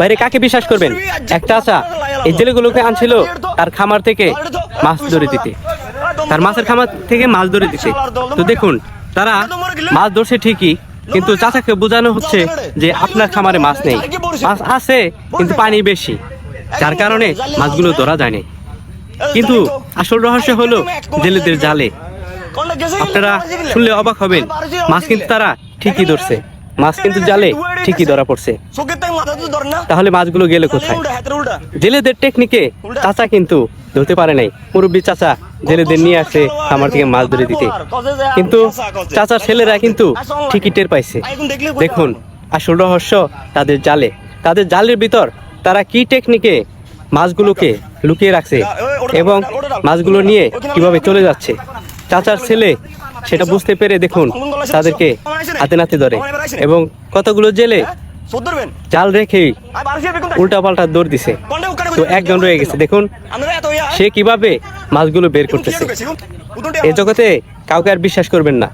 বাইরে কাকে বিশ্বাস করবেন? একটা চাচা এই জেলেগুলোকে আনছিল তার খামার থেকে মাছ ধরে দিতে, তার মাছের খামার থেকে মাছ ধরে দিতে। তো দেখুন, তারা মাছ ধরছে ঠিকই, কিন্তু চাচাকে বোঝানো হচ্ছে যে আপনার খামারে মাছ নেই, মাছ আছে কিন্তু পানি বেশি, যার কারণে মাছগুলো ধরা যায়নি। কিন্তু আসল রহস্য হলো জেলেদের জালে। আপনারা শুনলে অবাক হবেন, মাছ কিন্তু তারা ঠিকই ধরছে, মাছ কিন্তু জালে ঠিকই ধরা পড়ছে। তাহলে মাছগুলো গেলে কোথায়? জেলেদের টেকনিকে চাচা কিন্তু ধরতে পারে নাই। মুরব্বী চাচা জেলেদের নিয়ে আসে খামার থেকে মাছ ধরে দিতে, কিন্তু চাচার ছেলেরা কিন্তু ঠিকই টের পাইছে। দেখুন, আসল রহস্য তাদের জালে। তাদের জালের ভিতর তারা কি টেকনিকে মাছগুলোকে লুকিয়ে রাখছে এবং মাছগুলো নিয়ে কিভাবে চলে যাচ্ছে। চাচার ছেলে সেটা বুঝতে পেরে দেখুন তাদেরকে হাতে নাতে ধরে, এবং কতগুলো জেলে জাল রেখেই উল্টা পাল্টা দৌড় দিছে। তো একজন রয়ে গেছে, দেখুন সে কিভাবে মাছগুলো বের করতেছে। এই জগতে কাউকে আর বিশ্বাস করবেন না।